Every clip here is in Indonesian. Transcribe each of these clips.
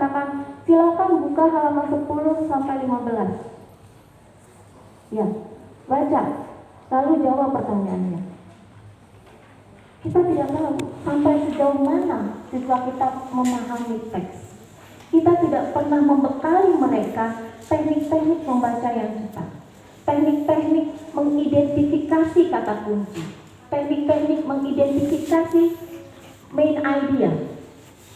katakan, silakan buka halaman 10 sampai 15. Ya, baca, lalu jawab pertanyaannya. Kita tidak tahu sampai sejauh mana siswa kita memahami teks. Kita tidak pernah membekali mereka teknik-teknik membaca yang cepat, teknik-teknik mengidentifikasi kata kunci, teknik-teknik mengidentifikasi main idea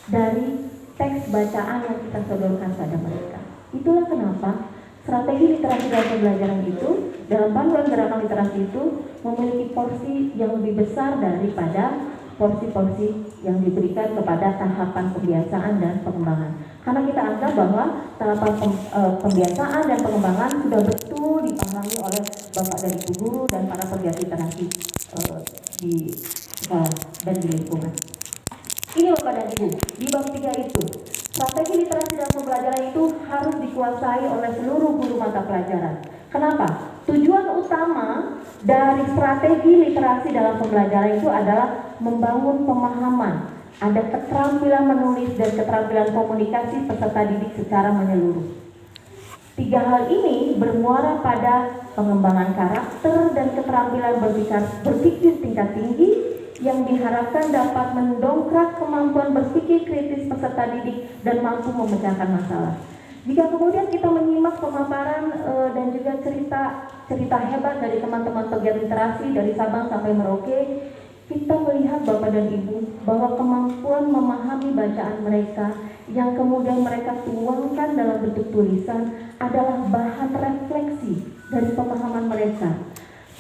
dari teks bacaan yang kita sodorkan pada mereka. Itulah kenapa strategi literasi dalam pembelajaran itu, dalam panduan gerakan literasi itu, memiliki porsi yang lebih besar daripada porsi-porsi yang diberikan kepada tahapan pembiasaan dan pengembangan. Karena kita anggap bahwa tahapan pembiasaan dan pengembangan sudah betul dipahami oleh Bapak dan Ibu guru dan para pegiat literasi di sekolah dan di lingkungan. Ini Bapak dan Ibu, di bab 3 itu, strategi literasi dalam pembelajaran itu harus dikuasai oleh seluruh guru mata pelajaran. Kenapa? Tujuan utama dari strategi literasi dalam pembelajaran itu adalah membangun pemahaman, ada keterampilan menulis dan keterampilan komunikasi peserta didik secara menyeluruh. 3 hal ini bermuara pada pengembangan karakter dan keterampilan berpikir tingkat tinggi yang diharapkan dapat mendongkrak kemampuan berpikir kritis peserta didik dan mampu memecahkan masalah. Jika kemudian kita menyimak pemaparan dan juga cerita hebat dari teman-teman pegiat literasi dari Sabang sampai Merauke, kita melihat Bapak dan Ibu bahwa kemampuan memahami bacaan mereka yang kemudian mereka tuangkan dalam bentuk tulisan adalah bahan refleksi dari pemahaman mereka.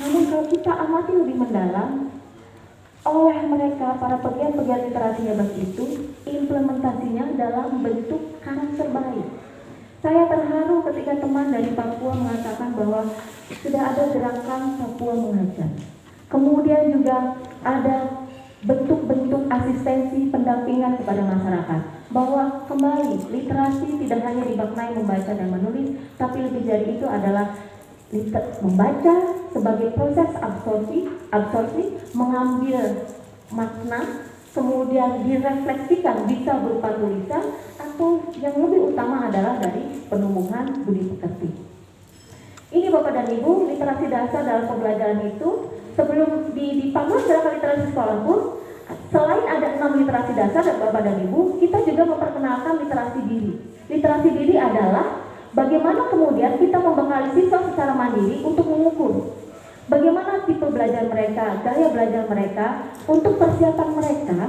Namun kalau kita amati lebih mendalam, oleh mereka para pegiat-pegiat literasi hebat itu, implementasinya dalam bentuk karakter baik. Saya terharu ketika teman dari Papua mengatakan bahwa sudah ada gerakan Papua Mengajar. Kemudian juga ada bentuk-bentuk asistensi pendampingan kepada masyarakat. Bahwa kembali literasi tidak hanya dimaknai membaca dan menulis, tapi lebih dari itu adalah membaca sebagai proses absorpsi, mengambil makna, kemudian direfleksikan bisa berupa tulisan, atau yang lebih utama adalah dari penumbuhan budi pekerti. Ini Bapak dan Ibu, literasi dasar dalam pembelajaran itu sebelum di panduan gerakan literasi sekolah pun, selain ada 6 literasi dasar dan Bapak dan Ibu, kita juga memperkenalkan literasi diri. Literasi diri adalah bagaimana kemudian kita membekali siswa secara mandiri untuk mengukur bagaimana tipe belajar mereka, gaya belajar mereka, untuk persiapan mereka,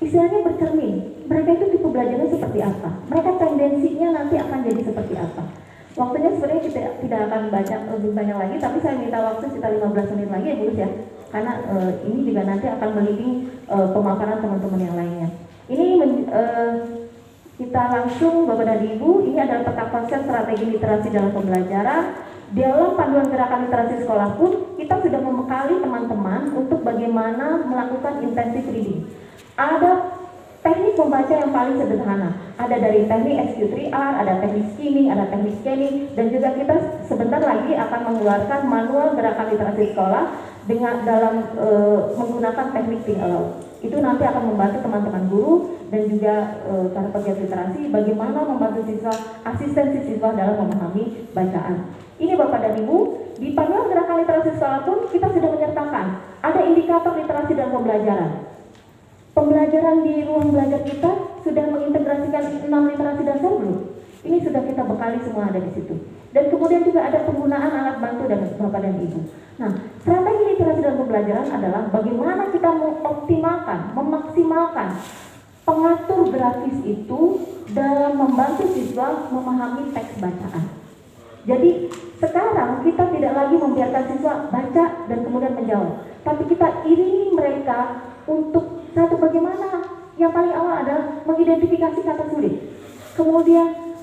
istilahnya bercermin. Mereka itu tipe belajarnya seperti apa, mereka tendensinya nanti akan jadi seperti apa. Waktunya sebenarnya kita tidak akan baca lebih banyak lagi, tapi saya minta waktu sekitar 15 menit lagi ya Bu ya, karena ini juga nanti akan meleading pemaparan teman-teman yang lainnya. Ini kita langsung Bapak dan Ibu, ini adalah peta konsep strategi literasi dalam pembelajaran. Dalam panduan gerakan literasi sekolah pun kita sudah membekali teman-teman untuk bagaimana melakukan intensive reading. Ada teknik membaca yang paling sederhana, ada dari teknik SQ3R, ada teknik skimming, ada teknik scanning, dan juga kita sebentar lagi akan mengeluarkan manual gerakan literasi sekolah dengan dalam menggunakan teknik think aloud. Itu nanti akan membantu teman-teman guru dan juga para pegiat literasi bagaimana membantu siswa, asistensi siswa dalam memahami bacaan. Ini Bapak dan Ibu, di panduan gerakan literasi sekolah pun kita sudah menyertakan ada indikator literasi dan pembelajaran. Pembelajaran di ruang belajar kita sudah mengintegrasikan 6 literasi dasar belum? Ini sudah kita bekali, semua ada di situ. Dan kemudian juga ada penggunaan alat bantu dan Bapak dan Ibu. Nah, strategi literasi dan pembelajaran adalah bagaimana kita mengoptimalkan, memaksimalkan pengatur grafis itu dalam membantu siswa memahami teks bacaan. Jadi sekarang kita tidak lagi membiarkan siswa baca dan kemudian menjawab, tapi kita iringi mereka untuk satu, bagaimana yang paling awal adalah mengidentifikasi kata sulit, kemudian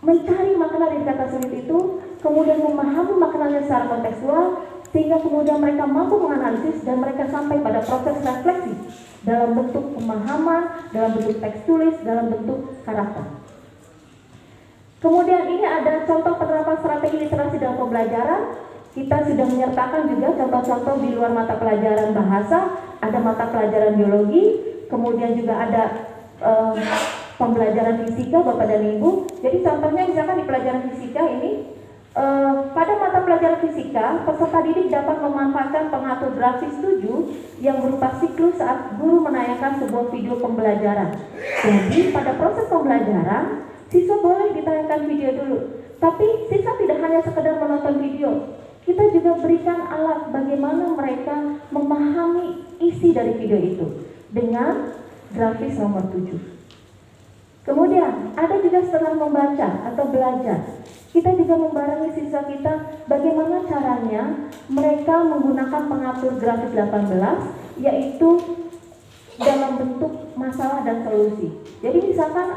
mencari makna dari kata sulit itu, kemudian memahami maknanya secara kontekstual, sehingga kemudian mereka mampu menganalisis dan mereka sampai pada proses refleksi dalam bentuk pemahaman, dalam bentuk teks tulis, dalam bentuk karakter. Kemudian ini ada contoh penerapan strategi literasi dalam pembelajaran. Kita sudah menyertakan juga contoh-contoh di luar mata pelajaran bahasa, ada mata pelajaran biologi, kemudian juga ada pembelajaran fisika Bapak dan Ibu. Jadi contohnya misalkan di pelajaran fisika ini, pada mata pelajaran fisika, peserta didik dapat memanfaatkan pengatur grafis 7 yang berupa siklus saat guru menayangkan sebuah video pembelajaran. Jadi pada proses pembelajaran, siswa boleh ditayangkan video dulu, tapi siswa tidak hanya sekedar menonton video. Kita juga berikan alat bagaimana mereka memahami isi dari video itu dengan grafis nomor 7. Kemudian ada juga setelah membaca atau belajar, kita juga membarengi siswa kita bagaimana caranya mereka menggunakan pengatur grafis 18, yaitu dalam bentuk masalah dan solusi. Jadi misalkan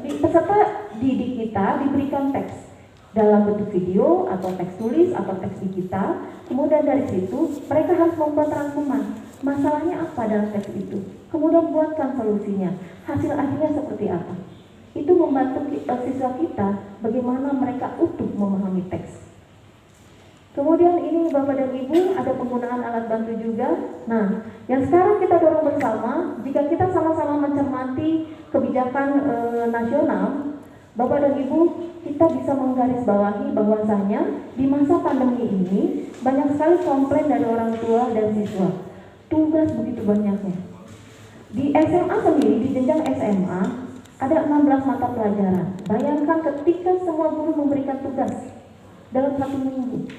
peserta didik kita diberikan teks dalam bentuk video atau teks tulis atau teks digital, kemudian dari situ mereka harus membuat rangkuman masalahnya apa dalam teks itu, kemudian buatkan solusinya, hasil akhirnya seperti apa. Itu membantu siswa kita bagaimana mereka utuh memahami teks. Kemudian ini Bapak dan Ibu ada penggunaan alat bantu juga. Nah, yang sekarang kita dorong bersama, jika kita sama-sama mencermati kebijakan nasional, Bapak dan Ibu, kita bisa menggarisbawahi bahwasanya di masa pandemi ini banyak sekali komplain dari orang tua dan siswa. Tugas begitu banyaknya. Di SMA sendiri, di jenjang SMA, ada 16 mata pelajaran. Bayangkan ketika semua guru memberikan tugas dalam 1 minggu.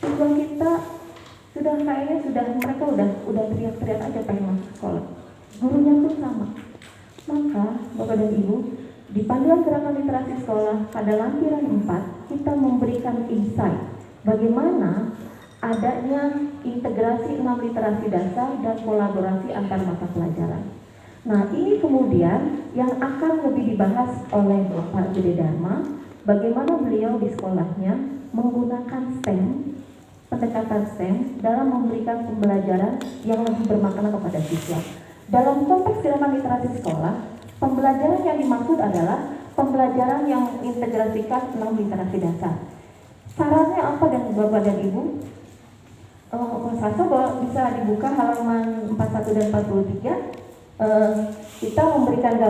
Siswa kita mereka udah teriak-teriak aja pengen masuk sekolah. Gurunya pun sama. Maka Bapak dan Ibu, di panduan gerakan literasi sekolah pada lampiran 4, kita memberikan insight bagaimana adanya integrasi 6 literasi dasar dan kolaborasi antar mata pelajaran. Nah, ini kemudian yang akan lebih dibahas oleh Pak Gede Dharma, bagaimana beliau di sekolahnya menggunakan STEM, pendekatan STEM dalam memberikan pembelajaran yang lebih bermakna kepada siswa. Dalam konteks gerakan literasi sekolah, pembelajaran yang dimaksud adalah pembelajaran yang mengintegrasikan 6 literasi dasar. Sarannya apa dan Bapak dan Ibu? Mas Hasso bisa dibuka halaman 41 dan 43. Kita memberikan gambar